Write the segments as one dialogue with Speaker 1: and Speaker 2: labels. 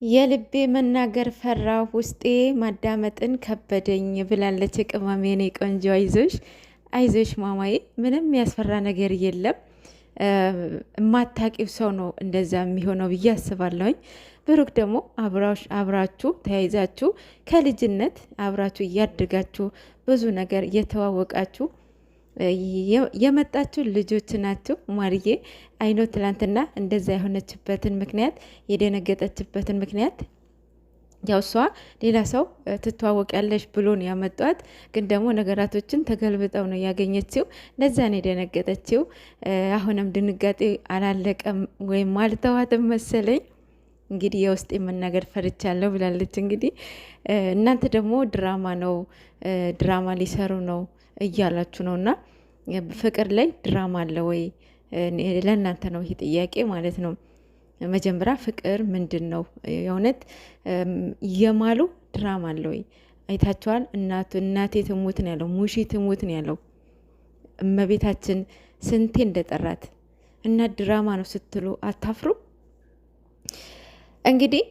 Speaker 1: የልቤ መናገር ፈራው ውስጤ ማዳመጥን ከበደኝ ብላለች ቅመም የኔ ቆንጆ። አይዞሽ አይዞሽ ማማዬ፣ ምንም ያስፈራ ነገር የለም። የማታቂው ሰው ነው እንደዛ የሚሆነው ብዬ አስባለሁኝ። ብሩክ ደግሞ አብራችሁ ተያይዛችሁ ከልጅነት አብራችሁ እያደጋችሁ ብዙ ነገር እየተዋወቃችሁ የመጣችሁ ልጆች ናቸው። ማርዬ አይኖ ትላንትና እንደዛ የሆነችበትን ምክንያት የደነገጠችበትን ምክንያት ያው እሷ ሌላ ሰው ትተዋወቅ ያለሽ ብሎ ነው ያመጧት። ግን ደግሞ ነገራቶችን ተገልብጠው ነው ያገኘችው። ለዛ ነው የደነገጠችው። አሁንም ድንጋጤ አላለቀም ወይም አልተዋትም መሰለኝ። እንግዲህ የውስጥ የመናገር ፈርቻለሁ ብላለች። እንግዲህ እናንተ ደግሞ ድራማ ሊሰሩ ነው እያላችሁ ነው። እና ፍቅር ላይ ድራማ አለ ወይ? ለእናንተ ነው ይሄ ጥያቄ ማለት ነው። መጀመሪያ ፍቅር ምንድን ነው? የእውነት የማሉ ድራማ አለ ወይ? አይታችኋል? እናቴ ትሙት ነው ያለው፣ ሙሺ ትሙት ነው ያለው። እመቤታችን ስንቴ እንደጠራት እና ድራማ ነው ስትሉ አታፍሩ? እንግዲህ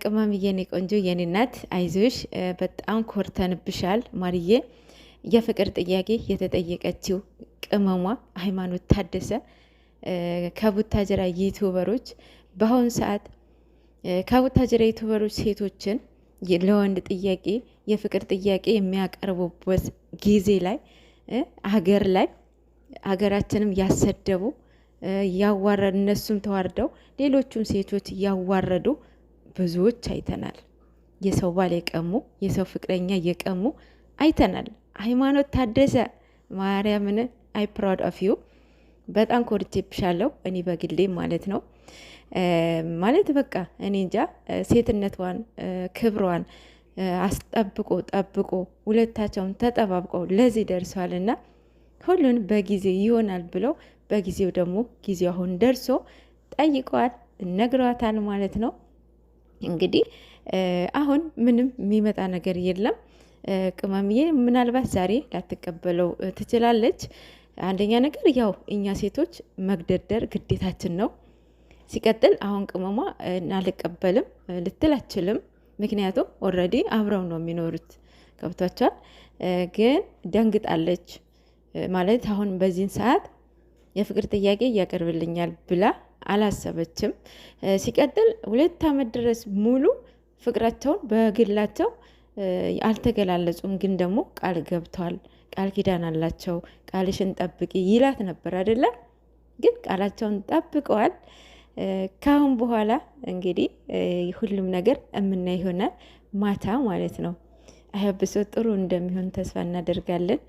Speaker 1: ቅመም የኔ ቆንጆ የኔ እናት አይዞሽ፣ በጣም ኮርተንብሻል ማርዬ። የፍቅር ጥያቄ የተጠየቀችው ቅመሟ ሃይማኖት ታደሰ ከቡታጀራ ዩቱበሮች በአሁኑ ሰዓት ከቡታጀራ ዩቱበሮች ሴቶችን ለወንድ ጥያቄ የፍቅር ጥያቄ የሚያቀርቡበት ጊዜ ላይ ሀገራችንም ያሰደቡ ያዋረዱ፣ እነሱም ተዋርደው ሌሎቹም ሴቶች እያዋረዱ ብዙዎች አይተናል። የሰው ባል የቀሙ የሰው ፍቅረኛ እየቀሙ አይተናል። ሃይማኖት ታደሰ ማርያምን አይ ፕራውድ ኦፍ ዩ። በጣም ኮርቼብሻለሁ እኔ በግሌ ማለት ነው። ማለት በቃ እኔ እንጃ ሴትነቷን ክብሯን ጠብቆ ሁለታቸውን ተጠባብቀው ለዚህ ደርሷል። እና ሁሉን በጊዜው ይሆናል ብለው በጊዜው ደግሞ ጊዜው አሁን ደርሶ ጠይቀዋል፣ ነግረዋታል ማለት ነው። እንግዲህ አሁን ምንም የሚመጣ ነገር የለም። ቅመምዬ ምናልባት ዛሬ ላትቀበለው ትችላለች። አንደኛ ነገር ያው እኛ ሴቶች መግደርደር ግዴታችን ነው። ሲቀጥል አሁን ቅመሟ አልቀበልም ልትል አችልም። ምክንያቱም ኦልሬዲ አብረው ነው የሚኖሩት። ገብቷቸዋል። ግን ደንግጣለች ማለት አሁን በዚህን ሰዓት የፍቅር ጥያቄ እያቀርብልኛል ብላ አላሰበችም። ሲቀጥል 2 ዓመት ድረስ ሙሉ ፍቅራቸውን በግላቸው አልተገላለጹም። ግን ደግሞ ቃል ገብተዋል። ቃል ኪዳን አላቸው። ቃልሽን ጠብቂ ይላት ነበር አይደለም? ግን ቃላቸውን ጠብቀዋል። ካሁን በኋላ እንግዲህ ሁሉም ነገር የምናይ ይሆናል ማታ ማለት ነው። አያብሶ ጥሩ እንደሚሆን ተስፋ እናደርጋለን።